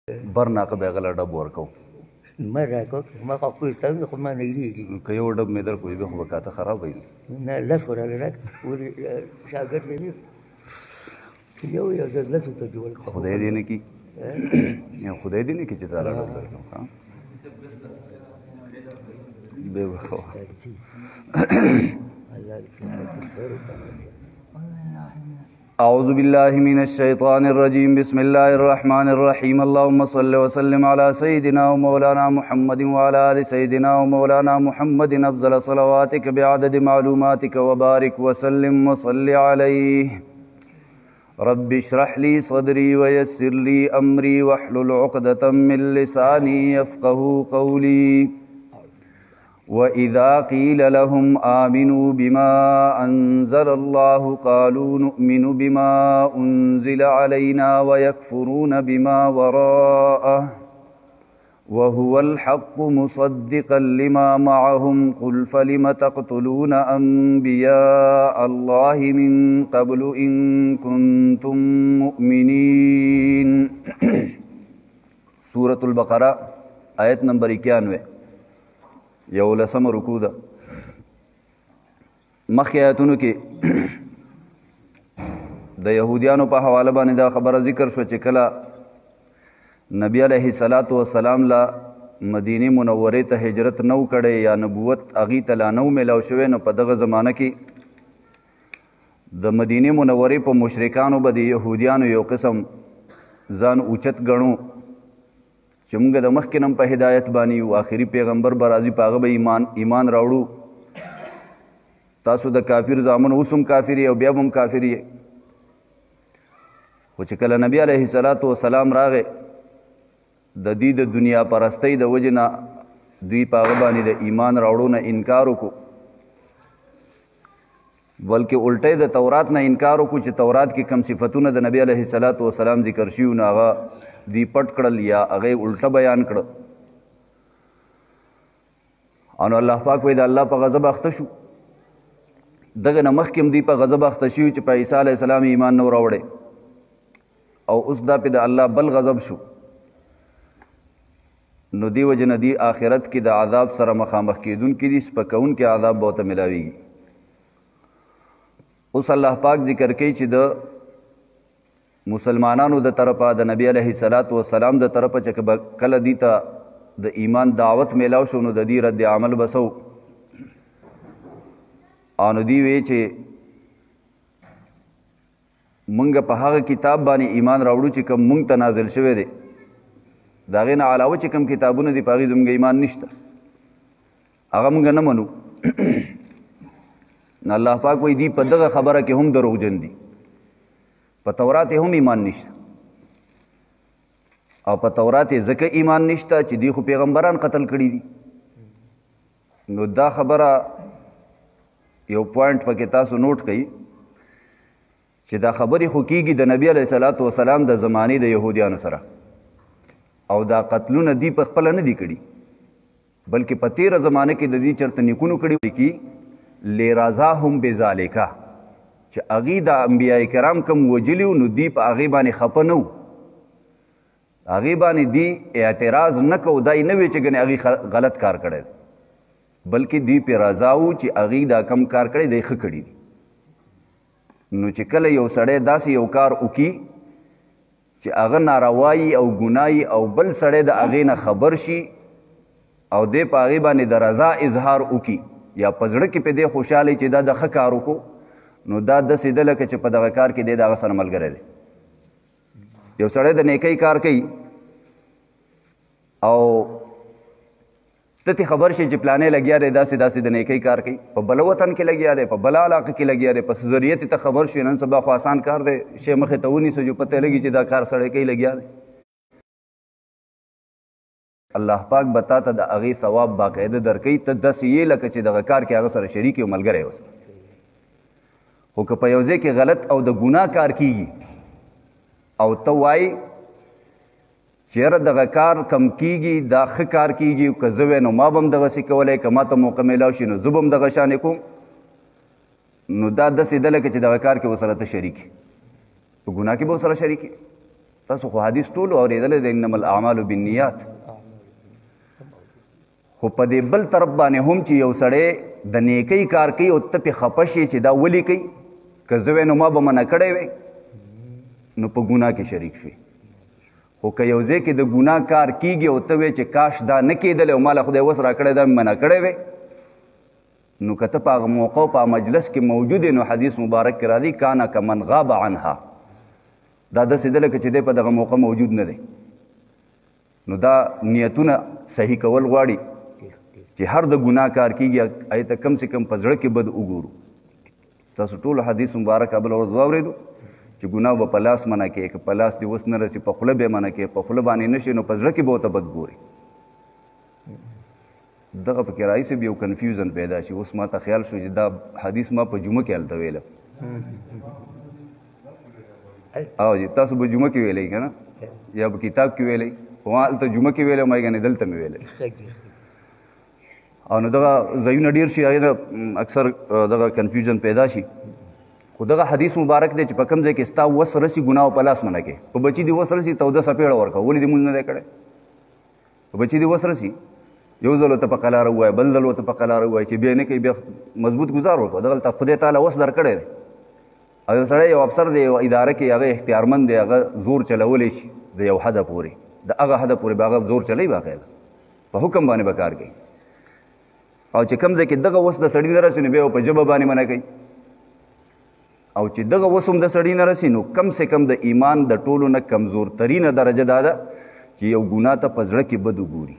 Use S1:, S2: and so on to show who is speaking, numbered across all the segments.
S1: برناقه به غلا ډب ورکو
S2: ما راکو ما خپل ستاسو خو ما نه یریږي
S1: که یو ډب مې در کوی به خو وکاته خراب وي
S2: نه لس وراله راک ولې شاګرد نه یو لس ته جوړ
S1: خدای دې نه کی خدای دې نه کی چې تعالی ډب درکو ها به وخو أعوذ بالله من الشيطان الرجيم بسم الله الرحمن الرحيم اللهم صل وسلم على سيدنا ومولانا محمد وعلى آل سيدنا ومولانا محمد أفضل صلواتك بعدد معلوماتك وبارك وسلم وصل عليه رب اشرح لي صدري ويسر لي أمري واحلل عقدة من لساني يفقه قولي وإذا قيل لهم آمنوا بما أنزل الله قالوا نؤمن بما أنزل علينا ويكفرون بما وراءه وهو الحق مصدقا لما معهم قل فلم تقتلون أنبياء الله من قبل إن كنتم مؤمنين سورة البقرة آیت نمبر 91 یو لسم رکوع ده مخکې آیتونو کې د یهودیانو په حواله باندې دا خبره ذکر شو چې کله نبی علیه الصلاۃ والسلام لا مدینه منورې ته هجرت نو کړي یا نبوت اغي ته لا نو میلاو شوی نو په دغه زمانه کې د مدینه منورې په مشرکانو به د یهودیانو یو قسم ځان اوچت ګڼو چې موږ د مخکې نم په هدایت باندې یو آخري پیغمبر به راځي په هغه به ایمان راوړو تاسو د کافر زامن اوس هم کافر یې او بیا به هم کافر یې خو چې کله نبي علیه الصلاۃ والسلام راغی د دې د دنیا پرستۍ د وجې نه دوی په هغه باندې د ایمان راوړو نه انکار وکړو بلکې الټی د تورات نه انکار وکړو چې تورات کې کم صفتونه د نبی علیه الصلاۃ والسلام ذکر شوي نو هغه دی پټ کړل یا هغه الټه بیان کړ او الله پاک وایي د الله په غضب اخته شو دغه نه مخکې هم دی په غضب اخته شوي چې په عیسی علیه السلام ایمان نه راوړی او اوس دا پې د الله بل غضب شو نو دی وجه نه دی آخرت کې د عذاب سره مخامخ کېدونکي دي سپکونکي عذاب به ورته میلاویږي اوس الله پاک ذکر کوي چې د مسلمانانو د طرفه د نبی علیه الصلاۃ والسلام د طرفه چې کله دی ته د ایمان دعوت میلاو شو نو د دې رد عمل بسو او نو دی وی چې مونږ په هغه کتاب باندې ایمان راوړو چې کوم مونږ ته نازل شوی دی د هغې نه علاوه چې کوم کتابونه دي په هغې زموږ ایمان نشته هغه مونږ نه منو الله پاک وایي دی په دغه خبره کې هم دروغجن دي په تورات هم ایمان نشته او په تورات ځکه ایمان نشته چې دی خو پیغمبران قتل کړي دي نو دا خبره یو پوینټ پکې تاسو نوٹ کړئ چې دا خبرې خو کېږي د نبی علیه الصلاۃ والسلام د زمانې د یهودیانو سره او دا قتلونه دی په خپله نه دي کړي بلکې په تېره زمانه کې د دې چېرته نیکونو کړي کې لرضاهم بذالکه چې هغې د انبیاء کرام کم وجلي نو دی په هغې باندې خفه نه و هغې باندې دی اعتراض نه کو دا یې نه وی چې ګنې هغې غلط کار کړی بلکې دی پې رضا و چې هغې دا کم کار کړی دی ښه کړي دي نو چې کله یو سړی داسې یو کار وکړي چې هغه ناروایي او ګنایي او بل سړی د هغې نه خبر شي او دی په هغې باندې د رضا اظهار وکړي یا په زړه کې پې دی خوشحالی چې دا د ښه کار وکړو نو دا داسې ده لکه چې په دغه کار کې دی د هغه سره ملګری دی یو سړی د نیکۍ کار کوي او ته ته خبر شي چې پلانې لګیا دی داسې داسې د نیکۍ کار کوي په بله وطن کې لګیا دی په بله علاقه کې لګیا دی په ذریعه ته خبر شي نن سبا خو آسان کار دی شی مخې ته ونیسو جو پته لګي چې دا کار سړی کوي لګیا دی الله پاک بتا ته د هغې ثواب باقاعده درکوي ته داسې یې لکه چې دغه کار کې هغه سره شریک او ملګری اوسه خو که په یو ځای کې غلط او د ګناه کار کیږي او ته وایي چې یاره دغه کار کم کیږي دا ښه کار کیږي که زه وی نو ما به هم دغسې کولی که ما ته موقع میلاو شي نو زه به هم دغه شانې کوم نو دا داسې ده لکه چې دغه کار کې ورسره ته شریک په ګناه کې به ورسره شریک تاسو خو حدیث ټولو اورېدلی دی انما الاعمال بالنیات. خو په دې بل طرف باندې هم چې یو سړی د نیکۍ کار کوي او ته پې خفه شي چې دا ولې کوي، که زه وی نو ما به منع کړی وی نو په ګناه کې شریک شوي. خو که یو ځای کې د ګناه کار کیږي او ته وی چې کاش دا نه کېدلی او ماله خدای وس را کړی دا مې منع کړی وی، نو که ته په هغه موقع او په مجلس کې موجود یې نو حدیث مبارک کې راځي کانه کمن غاب عنها، دا داسې ده لکه چې دی په دغه موقع موجود نه دی. نو دا نیتونه صحیح کول غواړي چې هر د ګناه کار کېږي هغې ته کم سے کم په زړه کې بد وګورو. تاسو ټولو حدیث مبارک بله ورځ واورېدو چې ګناه به په لاس منع کوې، که په لاس دې اوس نه رسي په خوله به یې منع کوې، په خوله باندې نه شي نو په زړه کې به ورته بد ګوري. دغه پکې رئیس به یو کنفیوژن پیدا شي. اوس ما ته خیال شو چې دا حدیث ما په جمعه کې هلته ویله، او تاسو به جمعه کې ویلی که نه یا به کتاب کې ویلی، خو ما هلته جمعه کې ویلی، ما یې دلته مې ویلی. او نو دغه ځایونه ډېر شي هغې نه اکثر دغه کنفیوژن پیدا شي. خو دغه حدیث مبارک دی چې په کوم ځای کې ستا وس رسي ګناه په لاس منع کوې. په بچي دې وس رسي توده څپېړه ورکوه، ولې دې مونځ نه دی کړی؟ په بچي دې وس رسي یو ځل ورته په قلاره ووایه، بل ځل ورته په قلاره ووایه، چې بیا نه کوي بیا مضبوط ګزار وکړه. دغلته خدای تعالی وس درکړی دی. او یو سړی یو افسر دی یو اداره کې هغه اختیارمند دی، هغه زور چلولی شي د یو حده پورې، د هغه حده پورې به هغه زور چلی باقاعده په حکم باندې به کار کوي. او چې کوم ځای کې دغه وس د سړي نه رسي نو بیا په ژبه باندې منع کوي. او چې دغه وس هم د سړي نه رسي نو کم سے کم د ایمان د ټولو نه کمزور ترینه درجه دا ده چې یو ګناه ته په زړه کې بد وګوري.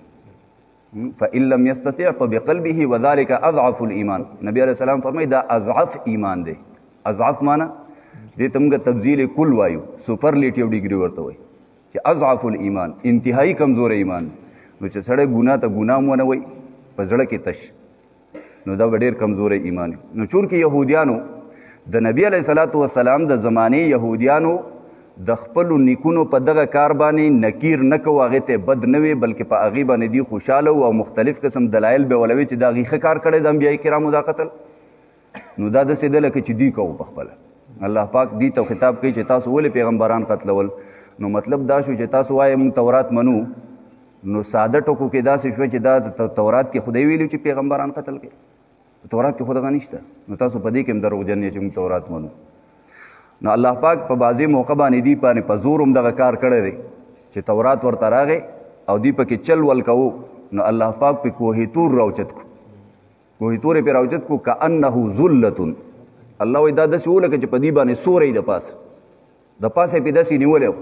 S1: فإن لم يستطع فبقلبه وذلك اضعف الايمان. نبی علیہ السلام فرمایي دا اضعف ایمان دی. اضعف معنی دې ته موږ تبذیل کل وایو، سپرلیټیو ډیګري ورته وایي چې اضعف الایمان انتهایی کمزور ایمان. نو چې سړی ګناه ته ګناه ونه وایي په زړه کې تش، نو دا به ډېر کمزوری ایمان. نو چونکې یهودیانو د نبی علیه صلات وسلام د زمانې یهودیانو د خپلو نیکونو په دغه کار باندې نکیر نه کوو، هغې ته بد نه وي، بلکې په هغې باندې دوی خوشحاله وو او مختلف قسم دلایل به ولوي چې دا هغې ښه کار کړی د انبیای کرامو دا قتل. نو دا داسې ده لکه چې دوی کوو په خپله. الله پاک دوی ته خطاب کوي چې تاسو ولې پیغمبران قتلول؟ نو مطلب دا شو چې تاسو وایئ موږ تورات منو، نو ساده ټکو کې داسې شوه چې دا تورات کې خدای ویلي چې پیغمبران قتل کوي، تورات کې خو دغه نشته، نو تاسو په دې کې هم دروغجن یې چې موږ تورات منو. نو الله پاک په بعضې موقع باندې دوی باندې په زور هم دغه کار کړی دی چې تورات ورته راغی او دوی پکې چل ول کوو، نو الله پاک پې کوه تور راوچت کو، کوه تور یې پې راوچت کو کانه ذلتن. الله وایي دا داسې و لکه چې په دوی باندې سوری د پاسه یې پې داسې نیولی و.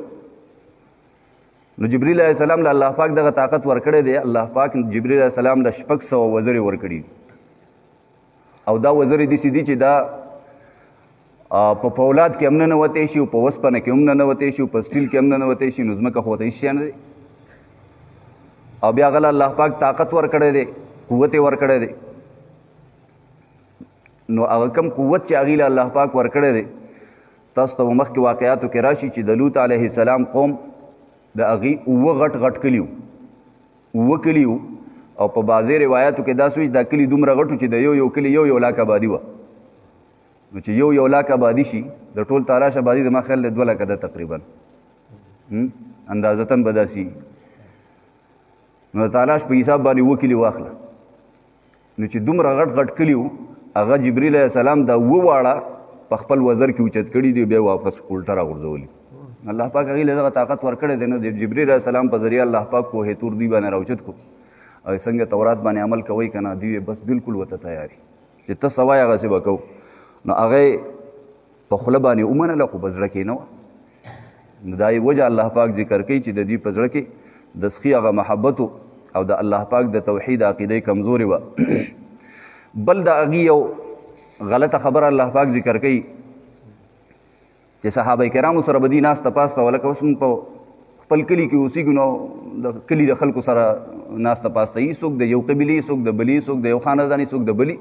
S1: نو جبریل علیه السلام له الله پاک دغه طاقت ورکړی دی. الله پاک جبریل علیه السلام له 600 وزرې ورکړي او دا وزرې داسې دي چې دا په فولاد کې هم نه ننوتی شي او په وسپنه کې هم نه ننوتی شي او په سټیل کې هم نه ننوتی شي، نو ځمکه خو ورته هېڅ شی نه دی. او بیا هغه له الله پاک طاقت ورکړی دی، قوت یې ورکړی دی. نو هغه کم قوت چې هغې له الله پاک ورکړی دی، تاسو ته به مخکې واقعاتو کې راشي چې د لوط علیه السلام قوم د هغې 9 غټ کلي وو، 9 کلي وو. او په بعضې روایاتو کې داسې وي چې دا کلي دومره غټ وو چې د یو کلي یو لاک آبادي وه. نو چې یو لاک آبادي شي د ټول تالاش آبادي زما خیال دی 2 لکه ده تقریبا، اندازتاً به داسې. نو د تالاش په حساب باندې 9 کلي واخله. نو چې دومره غټ کلي وو، هغه جبریل علیه السلام دا 9 واړه په خپل وزر کې اوچت کړي دي، بیا واپس الټه راغورځولي. الله پاک هغې له دغه طاقت ورکړی دی. نو د جبریل علیه السلام په ذریعه الله پاک کوه تور دوی باندې راوچت کو او څنګه تورات باندې عمل کوئ که نه، دوی بس بالکل ورته تیاري چې ته څه وایې هغسې به کوو. نو هغه په خوله باندې ومنله خو په زړه کې نه وه. نو دا یې وجه الله پاک ذکر کوي چې د دوی په زړه کې د سخي هغه محبت او د الله پاک د توحید عقیده کمزورې وه. بل د هغې یو غلطه خبره الله پاک ذکر کوي چې صحابه کرامو سره به دوی ناسته پاسته وه، لکه اوس موږ په خپل کلي کې اوسېږو نو د کلي د خلکو سره ناسته پاسته وي، څوک د یو قبیلې، څوک د بلې، څوک د یو خانداني، څوک د بلې،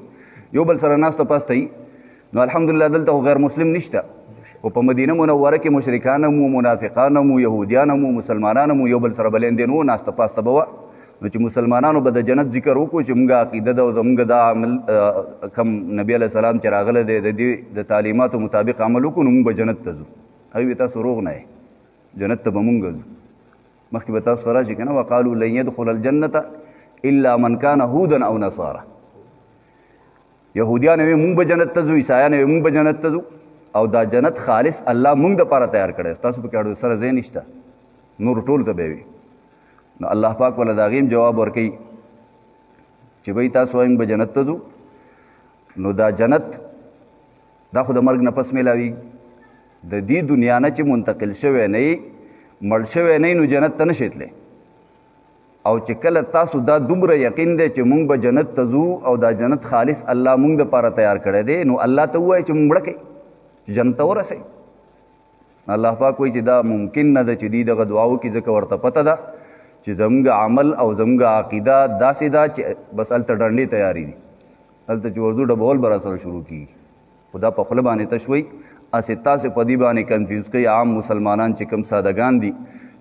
S1: یو بل سره ناسته پاسته وي. نو الحمدلله دلته خو غیر مسلم نشته، خو په مدینه منوره کې مشرکان هم وو، منافقان هم وو، یهودیان هم وو، مسلمانان هم وو، یو بل سره به لیندین وو، ناسته پاسته به وه. نو چې مسلمانانو به د جنت ذکر وکړو چې موږ عقیده ده او زموږ دا عمل کم نبی علیه السلام چې راغلی دی د دې د تعلیماتو مطابق عمل وکړو نو موږ به جنت ته ځو. هغوی تاسو روغ نه یې، جنت ته به مونږ ځو. مخکې به تاسو راشي که نه وقالو لن يدخل الجنة الا من كان هودا او نصارا. یهودیان وی مونږ به جنت ته ځو، عیسایان وی مونږ به جنت ته ځو، او دا جنت خالص الله مونږ دپاره تیار کړی. ستاسو پکې اړو سره ځای نشته، نور ټولو ته به وي. نو الله پاک ولا د هغې جواب ورکوي چې بھئی تاسو وایي مونږ به جنت ته ځو، نو دا جنت دا خو د مرګ نه پس میلاوي. د دې دنیا نه چې منتقل شوی نه یې، مړ شوی نه یې، نو جنت ته نشئ تللی. او چې کله تاسو دا دومره یقین دی چې مونږ به جنت ته ځو او دا جنت خالص الله مونږ دپاره تیار کړی دی، نو الله ته ووایي چې مونږ مړه کوي، جنت ته ورسئ. الله پاک وایي چې دا ممکن نه ده چې دوی دغه دعا وکړي، ځکه ورته پته ده چې زموږ عمل او زموږ عقیده داسې ده چې بس هلته ډنډې تیارې دي، هلته چې اردو ډبول به راسره شروع کېږي. خو دا په خوله باندې تش وایي، هسې تاسې په دې باندې کنفیوز کوي عام مسلمانان چې کوم سادهګان دي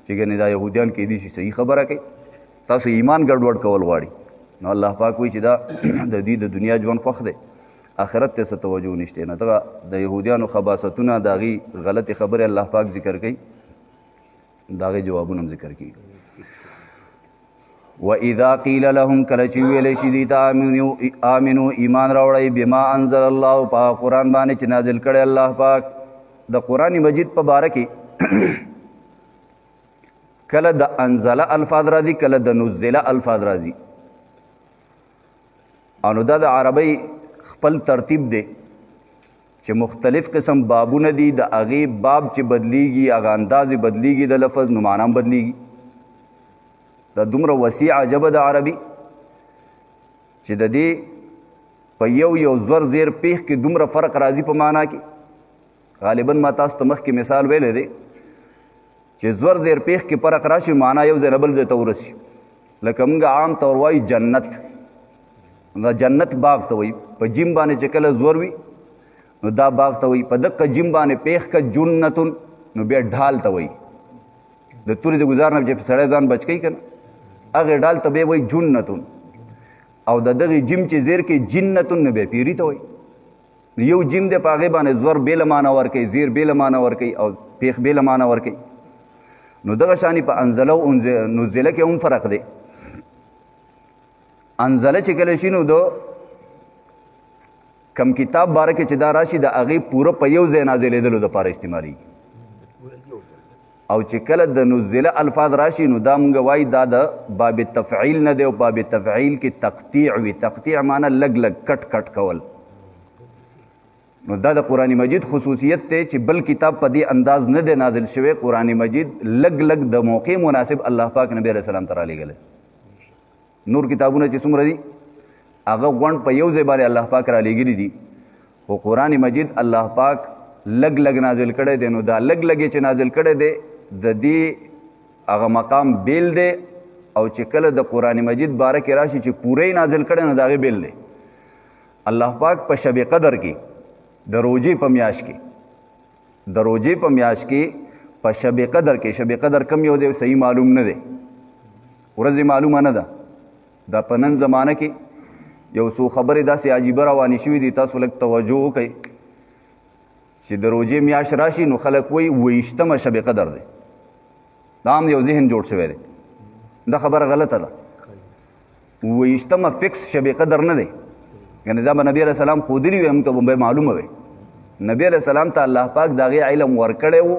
S1: چې ګنې دا یهودیان کیدای شي صحیح خبره کوي، تاسو ایمان ګډوډ کول غواړي. نو الله پاک وایي چې دا د دې د دنیا ژوند خوښ دی، آخرت ته څه توجه نشته. نه دغه د یهودیانو خباستونه د هغې غلطې خبرې الله پاک ذکر کوي، د هغې جوابونه هم ذکر کوي. وَإِذَا قِيلَ لَهُمْ کله چې ویلی شي دوی ته آمنو ایمان راوړئ بما انزل الله په قرآن باندې چې نازل کړی الله پاک. د قرآن مجید په باره کې کله د انزله الفاظ راځي، کله د نزله الفاظ راځي. او نو دا د عربۍ خپل ترتیب دی چې مختلف قسم بابونه دي، د هغې باب چې بدلیږي، هغه انداز بدلیږي د لفظ، نو معنا هم بدلیږي. دا دومره وسیعه ژبه د عربي چې د دې په یو زور زیر پیښ کې دومره فرق راځي په معنا کې. غالبا ما تاسو ته مخکې مثال ویلی دی چې زور زیر پیښ کې فرق راشي، معنا یو ځای نه بل ځای ته ورسي. لکه موږ عام طور وایو جنت، دا جنت باغ ته وایي، په جیم باندې چې کله زور وي نو دا باغ ته وایي. په دقه جیم باندې پیښ که جنتون نو بیا ډال ته وایي. د تورې د ګزار نه چې سړی ځان بچ کوي که نه، هغې ډال ته بیا وایي جنتون. او د دغې جیم چې زیر کې جنتون نو بیا پیري ته وایي. نو یو جیم دی په هغې باندې زور بېله معنا ورکوي، زیر بېله معنا ورکوي، او پیښ بېله معنا ورکوي. نو دغه شانې په انزله او نزله کې هم فرق دی. انزله چې کله شي نو د کم کتاب باره کې چې دا راشي د هغې پوره په یو ځای نازلېدلو دپاره استعمالېږي. او چې کله د نزله الفاظ راشي نو دا مونږ وایي دا د باب تفعیل نه دی، او باب تفعیل کې تقطیع وي. تقطیع معنی لږ لږ کټ کټ کول. نو دا د قرآن مجید خصوصیت دی چې بل کتاب په دې انداز نه دی نازل شوی. قرآن مجید لږ لږ د موقع مناسب الله پاک نبی علیه السلام ته رالیږلی. نور کتابونه چې څومره دي هغه غونډ په یو ځای باندې الله پاک رالیږلي دي، خو قرآن مجید الله پاک لږ لږ نازل کړی دی. نو دا لږ لږ چې نازل کړی دی د دې هغه مقام بیل دی. او چې کله د قرآن مجید باره کې راشي چې پوره نازل کړی نو د هغې بیل دی. الله پاک په شب قدر کې د روژې په میاشت کې په شب قدر کې، شب قدر کم یو دی صحیح معلوم نه دی، ورځې معلومه نه ده. دا په نن زمانه کې یو څو خبرې داسې عجیبه روانې شوي دي، تاسو لږ توجه وکئ چې د روژې میاشت راشي نو خلک وایي 20مه شب قدر دی. دا هم یو ذهن جوړ شوی دی، دا خبره غلطه ده. 20مه فکس شب قدر نه دی، یعنې دا به نبي علیه السلام ښودلي وي، موږ ته به معلومه وي. نبي علیه السلام ته الله پاک د هغې علم ورکړی و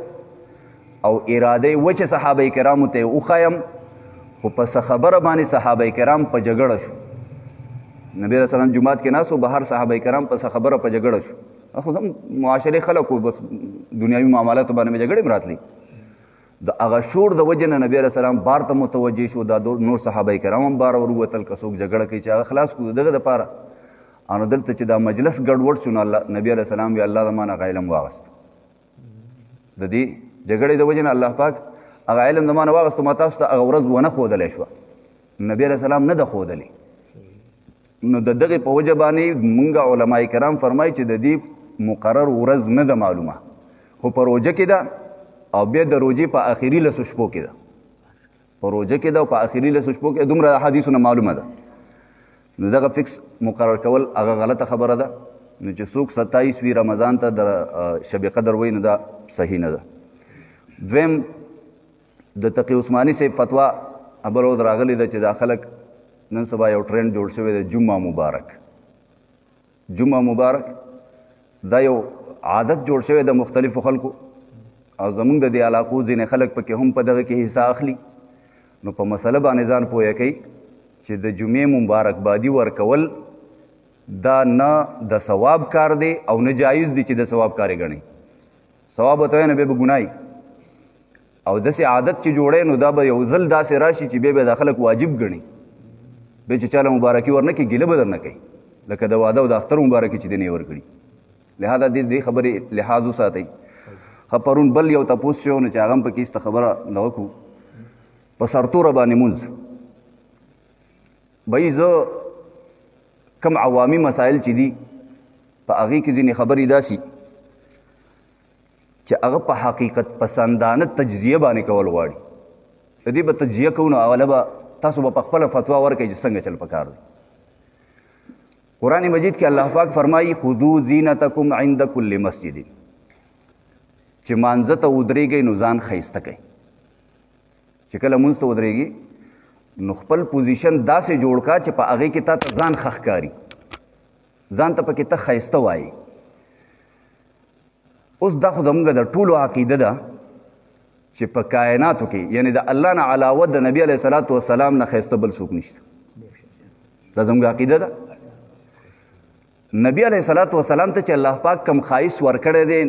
S1: او اراده یې وه چې صحابه کرامو ته یې وښایم، خو په څه خبره باندې صحابه کرام په جګړه شو. نبي علیه السلام جومات کې ناست و، بهر صحابه کرام په څه خبره په جګړه شو. خو هم معاشرې خلک و، بس دنیاوي معاملاتو باندې مې جګړې هم راتلی. د هغه شور د وجې نه نبي علیه السلام بار ته متوجه شو. دا نور صحابه کرام هم بار ور ووتل که څوک جګړه کوي چې هغه خلاص کړو دغه دپاره. او نو دلته چې دا مجلس ګډوډ شو نو نبي علیه السلام وی الله د ما نه هغه علم واغست. د دې جګړې د وجې نه الله پاک هغه علم د ما نه واغست، ما تاسو ته هغه ورځ ونه ښودلی شوه. نبي علیه السلام نه ده ښودلی. نو د دغې په وجه باندې مونږ علما کرام فرمایي چې د دې مقرر ورځ نه ده معلومه، خو په روژه کې ده، او بیا د روژې په آخري لسو شپو کې ده. په روژه کې ده او په آخري لسو شپو کې دومره حدیثونه معلومه ده. نو دغه فکس مقرر کول هغه غلطه خبره ده. نو چې څوک 27 رمضان ته د شب قدر وایي نو دا صحیح نه ده. دویم د تقی عثماني صاحب فتوا بل ورځ راغلې ده چې دا خلک نن سبا یو ټرینډ جوړ شوی دی جمعه مبارک. جمعه مبارک دا یو عادت جوړ شوی د مختلفو خلکو او زمونږ د دې علاقو ځینې خلک پکې هم په دغه کې حصه اخلي. نو په مسله باندې ځان پوهه کوي چې د جمعې مبارکبادي ورکول دا نه د ثواب کار دی او نه جایز دی چې د ثواب کار یې ګڼي. ثواب ورته وایي نه بیا به ګناه او داسې عادت چې جوړی نو دا به یو ځل داسې راشي چې بیا به دا خلک واجب ګڼي. بیا چې چاله مبارکي ورنه کړي ګیله به درنه کوي لکه د واده او د اختر مبارکي چې دی نه یې ورکړي. لهذا دې خبرې لحاظ وساتئ. ښه پرون بل یو تپوس شو نو چې هغه هم پکې ایسته خبره دغه کړو په سرتوره باندې مونځ. بهی زه کم عوامي مسایل چې دي په هغې کې ځینې خبرې داسي چې هغه په حقیقت پسندانه تجزیه باندې کول غواړي. د دې به تجزیه کوو نو اوله به تاسو به په خپله فتوا ورکړئ چې څنګه چل پکار دی. قرآن مجید کې الله پاک فرمایي خذو زینتکم عند کل مسجد چې مانځه ته ودرېږئ نو ځان ښایسته کوئ. چې کله مونځ ته ودرېږي نو خپل پوزیشن داسې جوړ کا چې په هغې کې تا ته ځان ښه ښکاري ځان ته پکې ته ښایسته وایي. اوس دا خو زموږ د ټولو عقیده ده چې په کائناتو کې یعنی د الله نه علاوه د نبي علیه صلات وسلام نه ښایسته بل څوک نشته. دا زموږ عقیده ده. نبي علیه صلات وسلام ته چې الله پاک کم ښایست ورکړی دی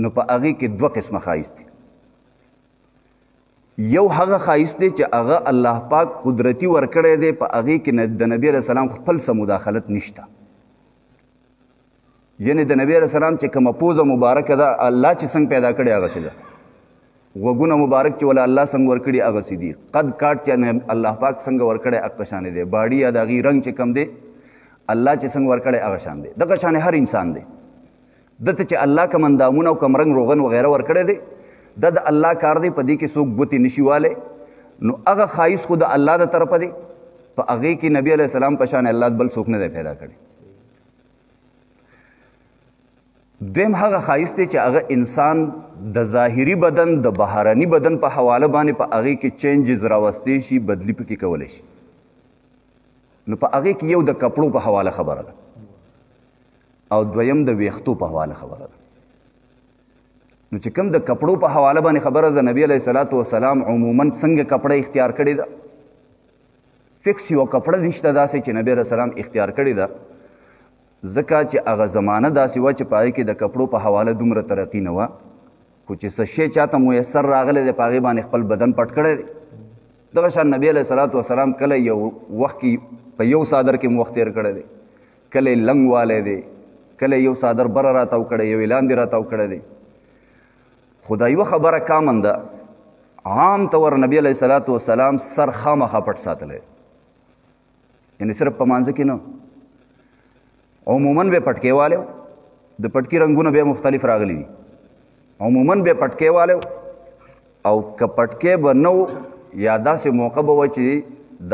S1: نو په هغې کې دوه قسمه ښایست دی. یو هغه ښایست دی چې هغه الله پاک قدرتي ورکړی دی په هغې کې د نبي علیه السلام خپل څه مداخلت نشته. یعنی د نبی علیه السلام چې کومه پوزه مبارکه ده الله چې څنګه پیدا کړې هغسې ده. غوږونه مبارک چې ولا الله څنګه ورکړي هغسې دي. قد کاټ چې الله پاک څنګه ورکړی هغه شانې دی. باډي یا د هغې رنګ چې کم دی الله چې څنګه ورکړی هغه شان دی. دغه شانې هر انسان دی. دته چې الله کم اندامونه او کم رنګ روغن وغیره ورکړی دی دا د الله کار دی. په دې کې څوک ګوتې نشي والی. نو هغه ښایست خو د الله د طرفه دی. په هغې کې نبي علیه السلام په شان الله بل څوک نه دی پیدا کړی. دویم هغه ښایست دی چې هغه انسان د ظاهري بدن د بهرني بدن په حواله باندې په هغې کې چینجز راوستی شي بدلی پکې کولی شي. نو په هغې کې یو د کپړو په حواله خبره ده او دویم د ویښتو په حواله خبره ده. نو چې کوم د کپړو په حواله باندې خبره ده نبي علیه صلات وسلام عموما څنګه کپړه اختیار کړې ده. فکس یو کپړه نشته داسې چې نبي علیه السلام اختیار کړې ده ځکه چې هغه زمانه داسې وه چې په هغې کې د کپړو په حواله دومره ترقي نه وه. خو چې څه شی چاته میسر راغلی دی په هغې باندې خپل بدن پټ کړی دی. دغه شان نبي علیه صلات وسلام کله یو وخت کې په یو څادر کې مو وخت تېر کړی دی کله یې لنګ والی دی کله یو څادر بره راتاو کړی یو یې لاندې راتاو کړی دی. خو دا یوه خبره کامن ده عام طور نبي علیه صلات وسلام سر خامخا پټ ساتلی یعنې صرف په مانځه کې نه عموماً به پټکې والی د پټکي رنګونه بیا مختلف راغلي دي. عموماً به پټکې والی او که پټکې به نه و یا داسې موقع به وه چې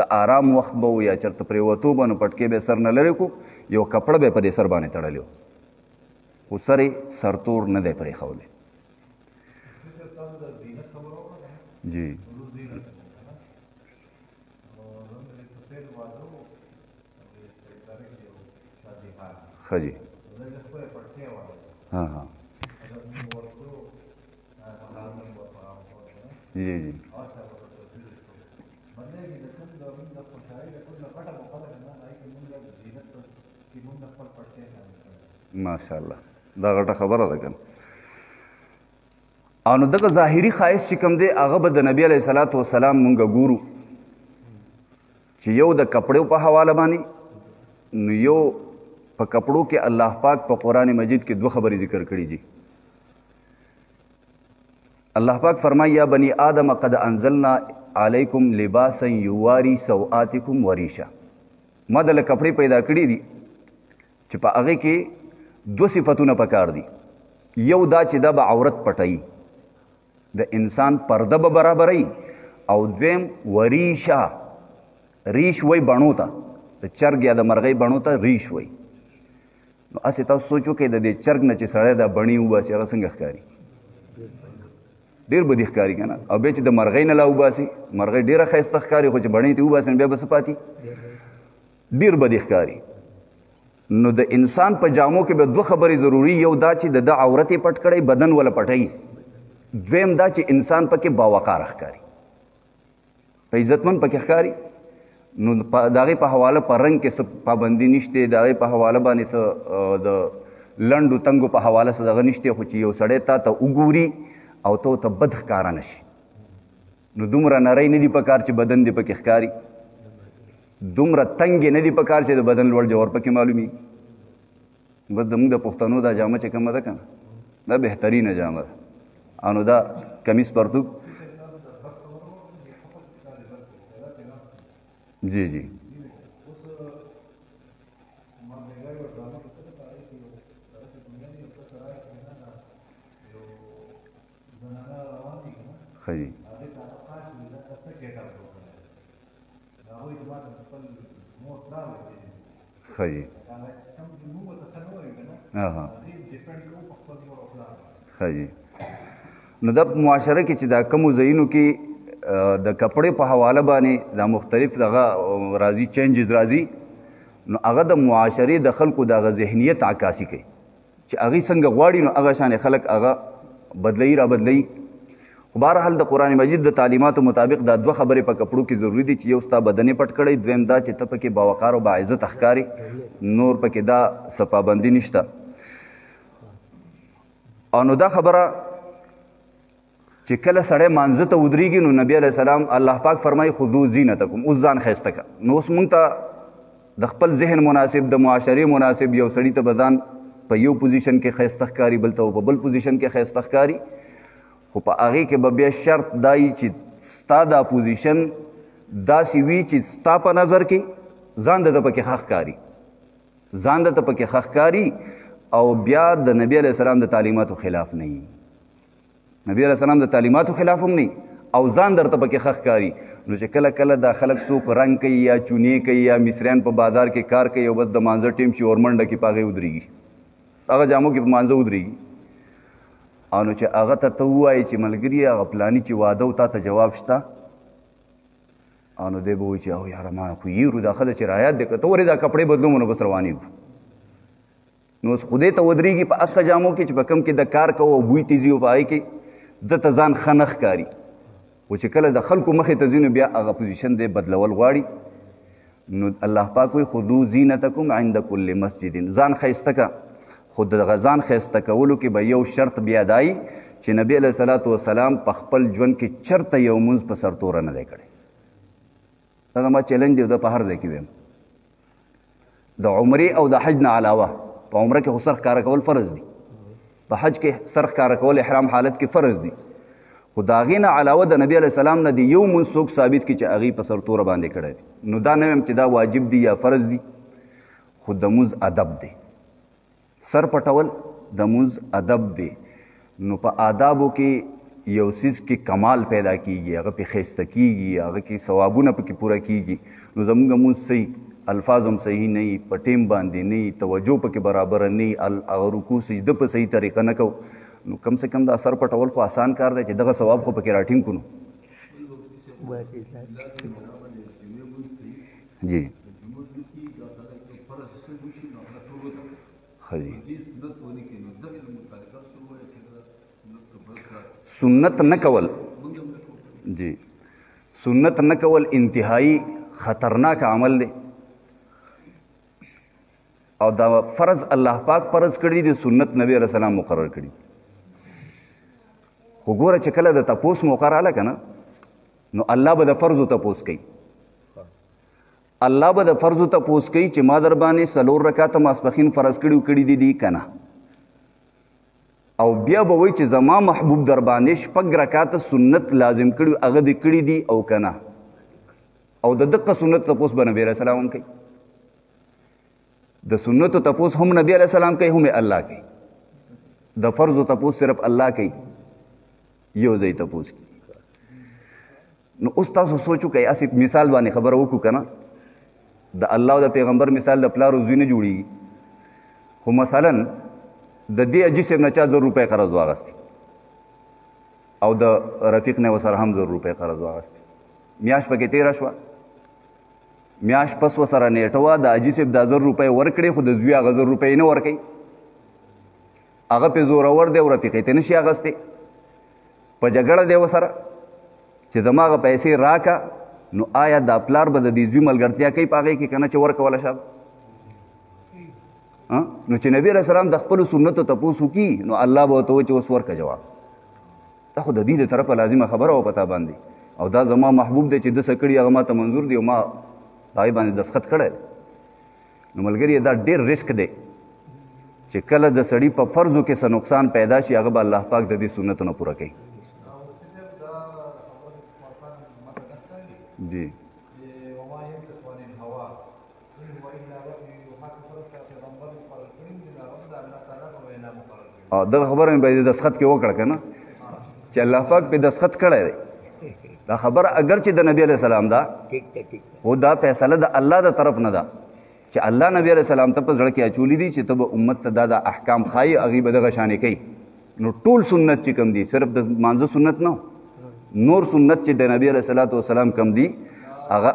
S1: د آرام وخت به و یا چېرته پرېوتو به نو پټکې به سر نه لرې کړو یو کپړه به په دې سر باندې تړلی و خو سر یې سرتور نه دی پرېښولی. جی ښه جی हाँ हाँ जी जी ماشاءالله دا غټه خبره ده کنه. او نو دغه ظاهري ښایست چې کوم دی هغه به د نبي علیه صلات وسلام مونږ ګورو چې یو د کپړو په حواله باندې نو یو په کپړو کې الله پاک په قرآن مجید کې دوه خبرې ذکر کړي دي. الله پاک فرمایي یا بني آدم قد انزلنا علیکم لباسا یواری سوآتکم وریشا. ما دله کپړې پیدا کړي دي چې په هغې کې دوه صفتونه پکار دي. یو دا چې دا به عورت پټوي د انسان پرده به برابروي او دویم وریشا ریش وی بڼو ته د چرګ یا د مرغۍ بڼو ته ریش وی. نو هسې تاسو سوچ وکئ د دې چرګ نه چې سړی دا بڼې وباسي هغه څنګه ښکاري ډېر بدي ښکاري که نه. او بیا چې د مرغۍ نه لا وباسي، مرغۍ ډېره ښایسته ښکاري، خو چې بڼۍ ته وباسي نو بیا به څه پاتې؟ ډېر بدي ښکاري. نو د انسان په جامو کې به دوه خبرې ضروري، یو دا چې د عورت یې پټ کړی، بدن ولا پټوي. دویم دا چې انسان پکې باوقاره ښکاري، په عزتمند پکې ښکاري. نو د هغې په حواله په رنګ کې څه پابندي نشته، د هغې په حواله باندې څه د لنډو تنګو په حواله څه دغه نشته. خو چې یو سړی تا ته وګوري او ته ورته بد ښکاره نه شي، نو دومره نری نه دي پکار چې بدن دې پکې ښکاري، دومره تنګ یې نه دي پکار چې د بدن لوړ جوړ پکې معلومیږي. بس زموږ د پښتنو دا جامه چې کومه ده که نه، دا بهترینه جامه ده. او نو دا کمیس پرتوګ جی جی خی خی خی نو دا معاشره کې چې دا کمو ځایونو کې د کپړې په حواله باندې دا مختلف دغه راځي، چینجز راځي، نو هغه د معاشرې د خلکو دغه ذهنیت عکاسي کوي چې هغوی څنګه غواړي نو هغه شانې خلک هغه بدلوي را بدلوي. خو بهرحال د قرآن مجید د تعلیماتو مطابق دا دوه خبرې په کپړو کې ضروري دي چې یو ستا بدن یې پټ کړی، دویم دا چې ته پکې باوقار او باعزت ښکاري، نور پکې دا څه پابندي نشته. او نو دا خبره چې کله سړی مانځه ته ودرېږي نو نبي علیه السلام الله پاک فرمایي خذو زینتکم، اوس ځان ښایسته کړه. نو اوس موږ ته د خپل ذهن مناسب، د معاشرې مناسب، یو سړي ته به ځان په یو پوزیشن کې ښایسته ښکاري، بل ته په بل پوزیشن کې ښایسته ښکاري. خو په هغې کې به بیا شرط دا وي چې ستا دا پوزیشن داسې وي چې ستا په نظر کې ځان درته پکې ښه ښکاري، ځان درته پکې ښه ښکاري، او بیا د نبي علیه السلام د تعلیماتو خلاف نه وي، نبی علیه السلام د تعلیماتو خلاف هم نه او ځان درته پکې ښه ښکاري. نو چې کله کله دا خلک څوک رنګ کوي یا چونې کوي یا مصریان په بازار کې کار کوي او بس د مانځه ټیم چې اورمنډه کې په هغې ودرېږي، هغه جامو کې په مانځه ودرېږي، او نو چې هغه ته ووایي چې ملګري هغه پلاني چې واده و تا ته جواب شته، او نو دی به وایي چې او یاره ما خو یېرو دا ښه ده چې رایاد دی که ته ورې دا کپړې بدلوم نو بس روانېږو. نو اوس خدای ته ودرېږي په هغه جامو کې چې په کوم کې د کار کوو او بوی تیزي او په هغې کې دته ځان ښه نه ښکاري. خو چې کله د خلکو مخې ته ځي نو بیا هغه پوزیشن دی بدلول غواړي. نو الله پاک وایي خذو زینتکم عند کل مسجد، ځان ښایسته که. خو دغه ځان ښایسته کولو کې به یو شرط بیا دا وي چې نبي علیه الصلاة وسلام په خپل ژوند کې چېرته یو مونځ په سرتوره نه دی کړی. دا زما چیلنج دی، دا په هر ځای کې ویم. د عمرې او د حج نه علاوه په عمره کې خو سر ښکاره کول فرض دي، په حج کې سر ښکاره کول احرام حالت کې فرض دي، خو د هغې نه علاوه د نبي علیه السلام نه د یو مونځ څوک ثابت کړي چې هغې په سرتوره باندې کړی دی. نو دا نه ویم چې دا واجب دي یا فرض دي، خو د مونځ ادب دی، سر پټول د مونځ ادب دی. نو په آدابو کې یو څیز کې کمال پیدا کیږي، هغه پې ښایسته کیږي، هغه کې ثوابونه پکې پوره کیږي. نو زموږ مونځ صحیح، الفاظ هم صحیح نه وي، په ټیم باندې نه وي، توجه پکې برابره نه وي، هغه رکوع سجده په صحیح طریقه نه کوو، نو کم سے کم دا سر پټول خو آسان کار دی چې دغه ثواب خو پکې راټینګ کړو. جی سنت نه کول، جی سنت نه کول انتهایی خطرناک عمل دی، او دا فرض الله پاک فرض کړی دی، سنت نبی علیہ السلام مقرر کړي. خو ګوره چې کله د تپوس موقع راغله که نه، نو الله به د فرضو تپوس کوي، الله به د فرضو تپوس کوي چې ما در باندې 4 رکعاته ماسپښین فرض کړي دي که نه، او بیا به وایي چې زما محبوب در باندې 6 رکعاته سنت لازم کړي هغه دې کړي دي او که نه، او د دقه سنت تپوس به نبی علیه السلام هم کوي. د سنتو تپوس هم نبی علیه السلام کوي، هم الله کوي. د فرضو تپوس صرف الله کوي، یو ځای تپوس کوي. نو اوس تاسو سوچو کوئ، اسې مثال باندې خبره وکړو که نه، د الله او د پیغمبر مثال د پلار او زوی نه جوړېږي. خو مثلا د دې حاجي صاحب نه چا 1000 روپۍ قرض واغستې، او د رفیق نه ورسره هم 100 روپۍ قرض واغستې. میاشت پکې تېره شوه، میاشت پس ورسره نیټه وه، د حاجي صاحب دا 100 روپۍ ورکړې، خو د زوی هغه 100 روپۍ نه ورکوي. هغه پې زورور دی او رفیق یې ترې نشي اخیستی. په جګړه دی ورسره چې زما هغه پیسې راکه. نو آیا دا پلار به د دې زوی ملګرتیا کوي په هغې کې که نه چې ورکوله شابه؟ نو چې نبي علیه السلام د خپلو سنتو تپوس وکړي نو الله به ورته وایي چې اوس ورکه جواب. دا خو د دې د طرفه لازمه خبره وه په تا باندې، او دا زما محبوب دی چې ده څه کړي هغه ما ته منظور دی او ما هغې باندې دستخط کړی دی. نو ملګري دا ډېر رسک دی چې کله د سړي په فرضو کې څه نقصان پیدا شي هغه به الله پاک د دې سنتو نه پوره کوي. جی دغه خبره مې باید دستخط کې وکړه که نه چې الله پاک پې دستخط کړی دی. دا خبره اگر چې د نبی علیه السلام ده خو دا فیصله د الله د طرف نه ده چې الله نبی علیه السلام ته په زړه کې اچولی دي چې ته به امت ته دا د احکام ښایي، هغې به دغه شانې کوي. نو ټول سنت چې کم دي، صرف د مانځه سنت نه، نور سنت چې د نبی علیه الصلاۃ والسلام کم دي هغه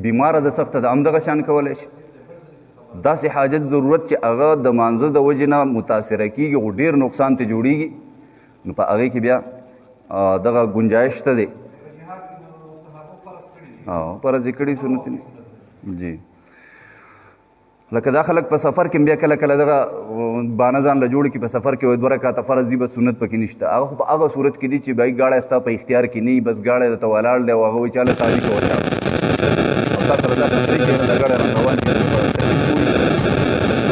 S1: بیماره د سخته ده همدغه شان کولی شي. داسې حاجت ضرورت چې هغه د مانځه د وجې نه متاثره کېږي خو ډېر نقصان ته جوړېږي، نو په هغې کې بیا دغه گنجایش شته دی. فرض یې کړي سنت نه. جی لکه دا خلک په سفر کې بیا کله کله دغه بانه ځان له جوړ کړي په سفر کې وایي 2 رکعته فرض دي بس سنت پکې نشته. هغه خو په هغه صورت کې دي چې بھائی ګاډی ستا په اختیار کې نه وي، بس ګاډی درته ولاړ دی او هغه وایي چاله تازي کوه او تا سره دا خبرې کوي د ګاډی روان کړي په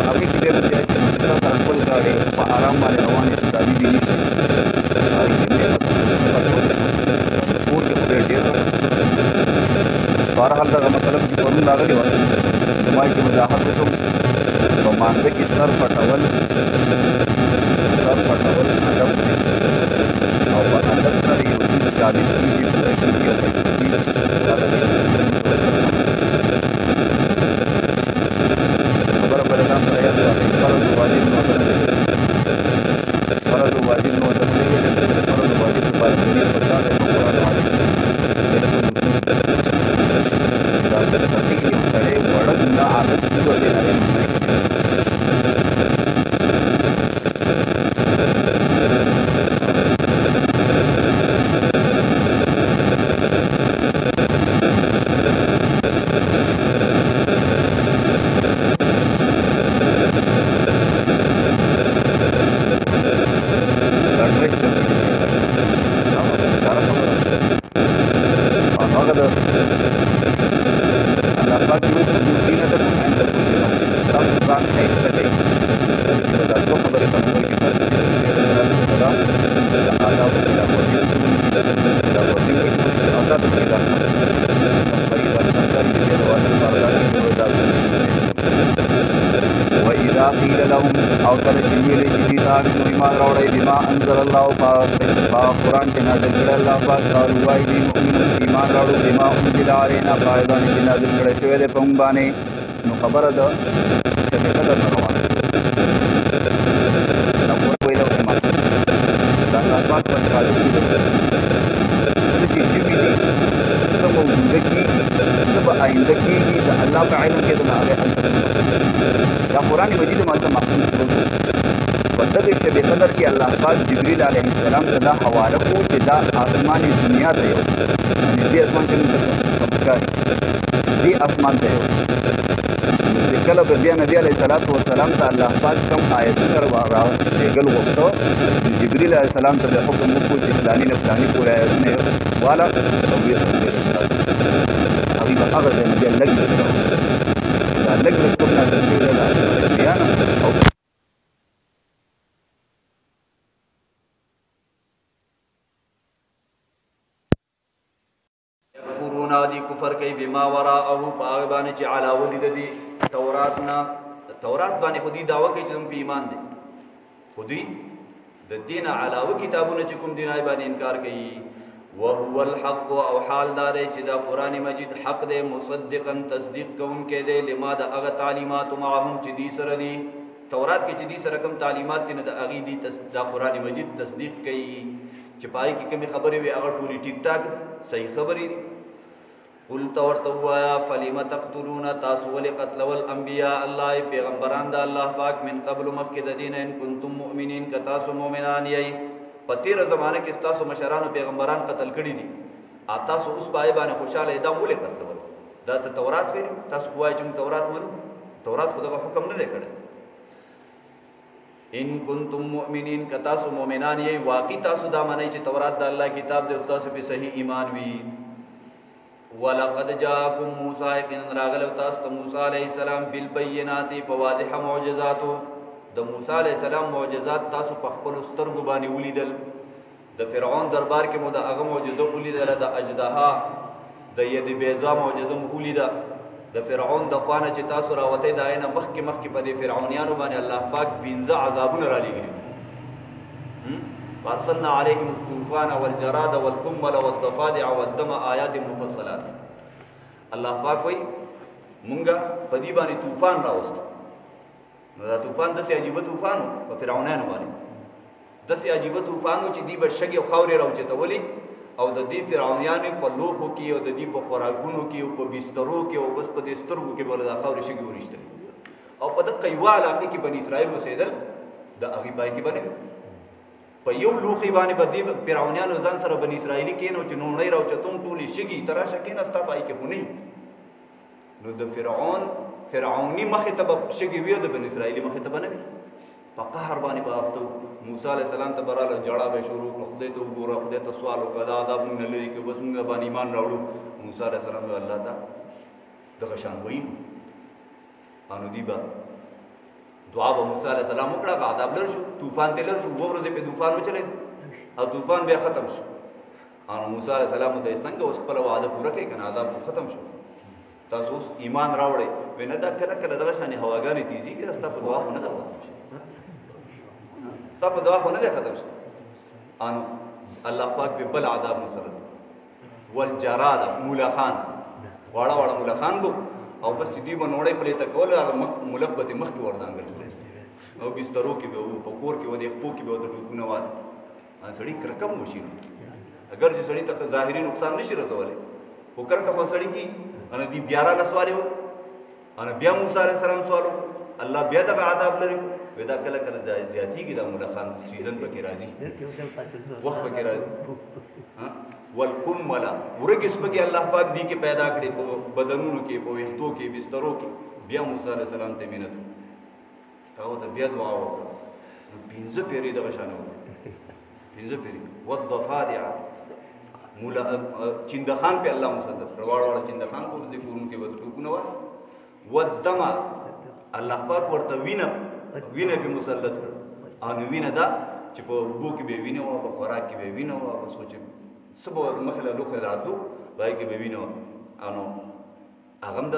S1: هغې کې بیا بیا چې سره خپل ګاډی په ارام باندې روان شي تازي دي نشي کور کې خو ډېر بهرحال دغه مطلب چې پرون راغلې وه زما کې وضاحت وکړم په مانځه کې سر پټول ادب دی او په ادب سره یو څیز ثابت کېږي په دقیق کې او خبره په نظام سره یاد ساتئ. فرض و واجب معتبر دی، فرض و واجب معتبر دی، فرض و واجب لپاره دلیل پکار دی. قرآن واجب قرآن کے نازل کړه الله پاک قالوا وای دی مؤمنون ایمان راړو بما انزل علینا پایدان چې نازل کړه شوی دی په موږ باندې. نو خبره ده شب قدر نه روانه دا ویل او ایمان دا الله پاک په خالق کې څه چې شوي دي څه موجوده کېږي څه به آینده کېږي د الله په علم کې د هغې حل دا قرآن مجید ماته محفوظ کړو. په دغه شب قدر کې الله پاک جبریل علیه السلام ته دا حواله کړو چې دا آسماني دنیا ته یو دې اسمان چې موږ ته پکاري دې اسمان ته یو چې کله به بیا نبي علیه السلام ته الله پاک کوم آیتونه رالیږل غوښته جبریل علیه السلام ته د حکم وکړو چې فلاني نه فلاني پورې آیتونه واله او ویې هغوی به هغه ځای نه بیا لږ لږ دا لږ لږ کوم نازل شوي دی د بیانه او دی کفر کوي بما وراءه په هغه باندې چې علاوه دي د دې تورات نه. تورات باندې خو دې دعوه کوي چې زموږ په ایمان دی، خو دوی د دې نه علاوه کتابونه چې کوم دین باندې انکار کوي. وهو الحق او حال دار چې دا قران مجید حق دے مصدقا تصدیق کوونکې دے لما دا هغه تعلیمات معهم چې دي سره دي تورات کې چې دي سره کوم تعلیمات دي د اغي دي دا قران مجید تصدیق کوي چې پای کې کوم خبرې وي هغه ټولي ټیک ټاک صحیح خبرې دي قل تورتوا فلم تقتلون تاسو ول قتل الانبیاء الله پیغمبران د الله پاک من قبل مخکې د دین ان کنتم مؤمنین ک تاسو مؤمنان یې پتیر زمانه کې تاسو مشران او پیغمبران قتل کړي دي تاسو اوس پای باندې خوشاله دا ول قتل ول دا تورات ویل تاسو کوی چې تورات منو تورات خدغه حکم نه دی کړی ان کنتم مؤمنین ک تاسو مؤمنان یې واقعي تاسو دا معنی چې تورات د الله کتاب د استاد په صحیح ایمان وی ولقد جاءكم موسى ان راغلو تاسو موسی علیہ السلام بالبينات بواضح معجزات د موسی علیہ السلام معجزات تاسو په خپل سترګو باندې ولیدل د فرعون دربار کې مو د هغه معجزه ولیدل د اجدها د ید بیضا معجزه ولیدل د فرعون د خوانه چې تاسو راوته د عینه مخکې په دې فرعونانو باندې الله پاک 15 عذابونه را لګیږي فارسلنا عليهم الطوفان والجراد والقمل والضفادع والدم آيات مفصلات الله پاک وای مونږه په دې باندې طوفان راوست نو دا طوفان د سي عجيبه طوفان په فرعونانو باندې د سي عجيبه طوفان چې دی بشګي خاورې راوچته ولي او د دې فرعونانو په لوخو کې او د دې په خوراکونو کې او په بسترو کې او بس په دې سترګو کې بل د خاورې شګي ورشتل او په دغه یواله کې بني اسرائیل وسیدل د اغي پای کې باندې په یو لوخي باندې بدی فرعونانو ځان سره بني اسرائیلی کینو چې نو نه راوچتون ټولي شګي تراشه کین استا پای کې هونی نو د فرعونی مخه ته شګي ویو د بني اسرائیلی مخه ته بنوي په قهر باندې بافتو موسی علی السلام ته براله جړه به شروع خدای ته وګوره خدای ته سوال وکړه عذاب نه لري کې بس موږ باندې ایمان راوړو موسی علی السلام الله ته دغه شان وایي انو دیبا دعا به موسی علیہ السلام وکړه عذاب لر شو طوفان ته لر شو وګوره دې په طوفان وچلې او طوفان بیا ختم شو ان موسی علیہ السلام ته څنګه اوس خپل وعده پوره کړي کنه عذاب ختم شو تاسو اوس ایمان راوړې ونه دا کله کله دغه شان هواګانې تیزی کې راستا په دعا نه ده تا په دعا نه ده ختم شو ان الله پاک په بل عذاب مسرت والجراد مولخان واړه مولخان بو او بس چې دی بنوړې پرې تا کول ملک به مخ کې وردانګل او بسترو کې به په کور کې ودی خپو کې به د ټکونه واره ان سړی کرکم وشي اگر چې سړی ته ظاهري نقصان نشي رسولې خو کرکم سړی کې ان دی بیا را سوالو ان بیا موسی عليه السلام سوالو الله بیا د عذاب لري ودا کله کله ذاتي کې د ملخان سیزن پکې راځي وخت پکې راځي والقمل ورګس پکې الله پاک دی کې پیدا کړي په بدنونو کې په وختو کې بسترو کې بیا موسی عليه السلام ته مينت او ته بیا دعا وکړه نو 15 پیری د غشانو 15 پیری والضفادع مولا چندخان په الله مسدد رواړه چندخان په دې کورونو کې وته ټکونه و والدم الله پاک ورته وینه به مسلط کړ ان وینه دا چې په بو کې به وینه او په خوراک کې به وینه او په سوچ سبو مخله لوخه راتلو بای کې به وینه انو هغه د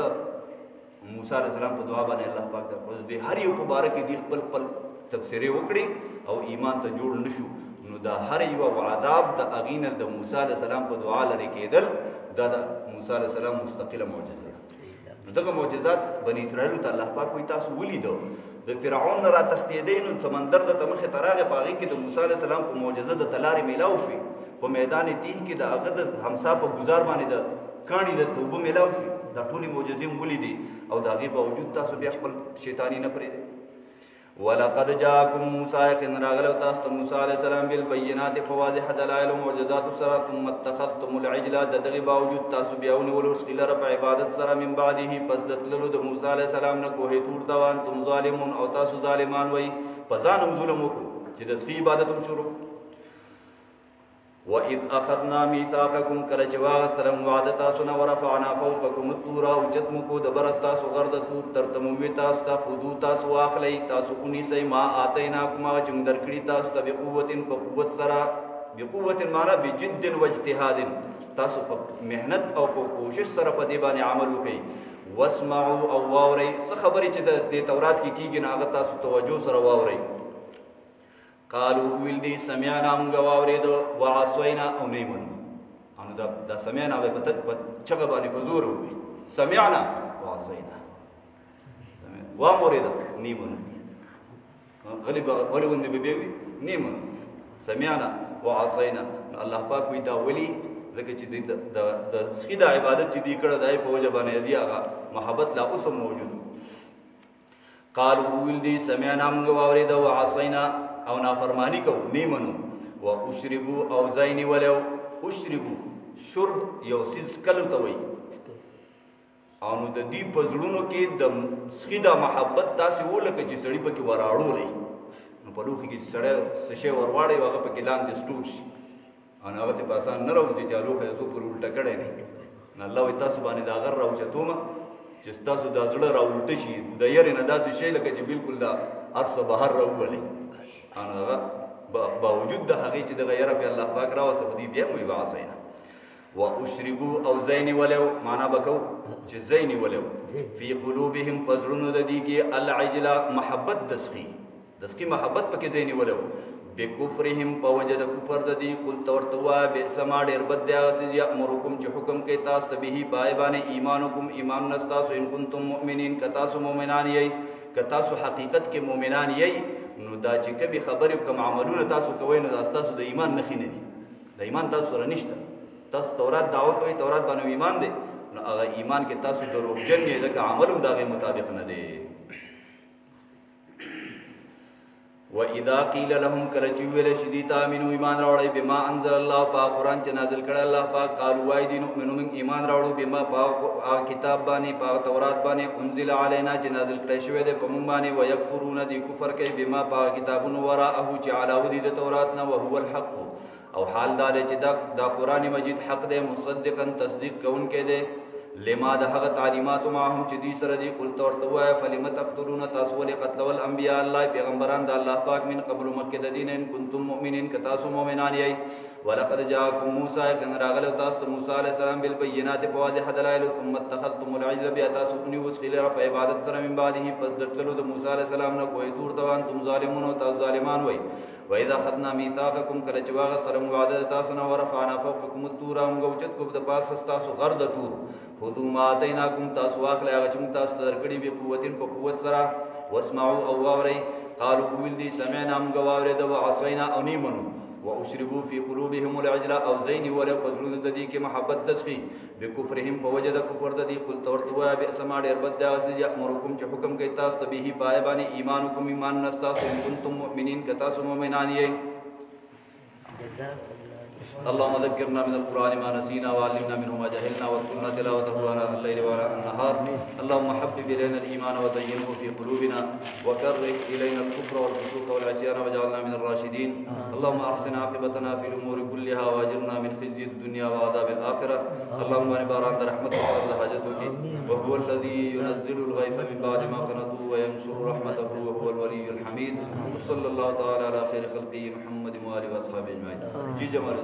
S1: موسی علیہ السلام په دعا باندې الله پاک د هر یو مبارک دی خپل تفسیره وکړي او ایمان ته جوړ نشو نو دا هر یو عذاب د اغینر د موسی علیہ السلام په دعا لري کېدل دا د موسی علیہ السلام مستقله معجزه دغه معجزات بنی اسرائیل ته الله پاک کوئی تاسو ولیدو د فرعون را تختیدین سمندر د تمخه تراغه باغی کې د موسی علیہ السلام په معجزه د تلاری میلاو شوی په میدان تیه کې د هغه د همسا په گزار باندې د کانی د توبه میلاو شوی دا ټولي معجزې ولیدي او دا غي باوجود تاسو بیا خپل شیطانی نه پرې ولقد جاءكم موسى ان راغلو تاسو موسی علیہ السلام بالبينات فواضح دلائل معجزات سره ثم اتخذتم العجل دغه باوجود تاسو بیاونه ولوس الى رب عبادت سره من بعده پس دتللو د موسی علیہ السلام نه کوه تور دوان تم ظالمون او تاسو ظالمان وای پسانم ظلم وکړو چې د سخی عبادت شروع وَإِذْ أَخَذْنَا مِيثَاقَكُمْ كَلَّ جَوَاغَ سَلَمْ وَعَدَ تَاسُنَا وَرَفَعْنَا فَوْقَكُمُ الطُّورَ وَجَدْ مُكُو دَبَرَسْ تَاسُ غَرْدَ تُور تَرْتَمُوِي تَاسُ تا فُدُو تَاسُ وَاخْلَئِ تَاسُ اُنِسَئ مَا آتَيْنَاكُمْ چُم درکړي تاسو ته بقوت په قوت سره بقوت معنا بجد واجتهاد تاسو په مهنت او په کوشش سره په دې باندې عمل وکړي واسمعوا او واوري څه خبرې چې د تورات کې کیږي نه هغه تاسو توجه سره واوري قالوا ویل دي سمعنا موږ واورېدو وعصینا او نه منو دا سمعنا به په چغه باندې په زور وي سمعنا وعصینا وامرنا نیمون غلی ولی ونده ببیوی نیمون سمعنا وعصینا الله پاک وی دا ولی ځکه چې د سخي د عبادت چې دی کړه دای په وجه باندې دی هغه محبت لا اوس موجود قالوا ویل دی سمعنا موږ واورېده وعصینا او نافرمانی کو نیمنو واشربوا او زین ولو اشربوا شرب یو سیز کلو ته وی او نو د دې په زړونو کې د سخي د محبت داسې ولکه چې سړی پکې وراړولې نو په لوخي کې سړی څه شی ورواړي هغه پکې لاندې سټور شي او هغه ته په اسان نه راوځي چې لوخه یې څوک الټه کړی نه الله وایي تاسو باندې دا غر راوچتومه چې تاسو دا زړه راولټه شي د یارې نه داسې شی لکه چې بالکل دا هر څه بهر راوولي هغه باوجود د هغې چې دغه یاره پې الله پاک راوسته په دې بیا مو یې وعصینا واشربوا او زین ولو معنا بکو چې زین ولو فی قلوبهم پزړونو د دې کې العجل محبت دسخي محبت پکې زین ولو بکفرهم په وجه د کفر د دې قل تورتوا بسما ډېر بد دی هغه څه یامرکم چې حکم کوي تاسو ته به پای باندې ایمانکم ایمان نستاسو ان کنتم مؤمنین که تاسو مؤمنان یئ که تاسو حقیقت کې مؤمنان یئ نو دا چې کومې خبرې او کوم عملونه تاسو کوئ نو دا ستاسو د ایمان نښې نه دي د ایمان تاسو سره نشته تاسو تورات دعوت کوئ تورات باندې ایمان دی نو هغه ایمان کې تاسو دروغجن یې ځکه عمل هم د هغې مطابق نه دی وَإِذَا قِيلَ لَهُمْ کله چې ویل شي دوی ته آمنو ایمان راوړئ بما انزل الله په قرآن چې نازل کړی الله پاک قالوا وایي دوی نؤمنو موږ ایمان راوړو بما په هغه کتاب باندې په تورات باندې انزل علینا چې نازل کړی شوی دی په موږ باندې ویکفرون دوی کفر کوي بما په کتابونو وراءه چې علاوه دي د تورات نه وهو الحق او حال دا دی چې دا قرآن مجید حق دی مصدقا تصدیق کوونکی دی لما د هغه تعلیمات معهم چې دوی سره دي قل ته ورته ووایه فلم تقتلون تاسو ولې قتلول انبیاء الله پیغمبران د الله پاک من قبل مخکې د دې نه ان کنتم مؤمنین که تاسو مؤمنان یئ ولقد جاءکم موسی یقینا راغلی تاسو ته موسی علیه السلام بالبینات په واضح دلایلو ثم اتخذتم العجل بیا تاسو ونیوه څښلي لره په عبادت سره من بعده پس د تللو د موسی علیه السلام نه کوی تور ته وانتم ظالمون او تاسو ظالمان وئ وإذا أخذنا ميثاقكم کله چې واغستره موږ وعده تاسو نه ورفعنا فوقکم الطور موږ اوچت کړو د پاسه ستاسو غر د طور خذوا ما آتیناکم تاسو واخلئ هغه چې موږ تاسو ته درکړي بقوت په قوت سره واسمعوا او واورئ قالوا ویل دي سمعنا موږ واورېده وعصینا او نه منو واشربوا في قلوبهم العجل او زين ولو پزړو د دې کې محبت دسخي بکفرهم په وجه د کفر د دې قل تورتوا بئس ما ډېر بد دی هغه یامرکم چې حکم کوي تاسو ته به پای باندې ایمانکم ایمان نستاسو ان کنتم مؤمنین که تاسو مؤمنان یئ اللهم ذكرنا من القرآن ما نسينا وعلمنا منه ما جهلنا واذكرنا تلاوته آناء الليل وآناء النهار اللهم حبب إلينا الإيمان وزينه في قلوبنا وكره إلينا الكفر والفسوق والعصيان واجعلنا من الراشدين اللهم أحسن عاقبتنا في الأمور كلها وأجرنا من خزي الدنيا وعذاب الآخرة اللهم بارك رحمتك وارض حاجتك وهو الذي ينزل الغيث من بعد ما قنطوا وينشر رحمته وهو الولي الحميد وصلى الله تعالى على خير خلقه محمد وآله وأصحابه أجمعين جي جمال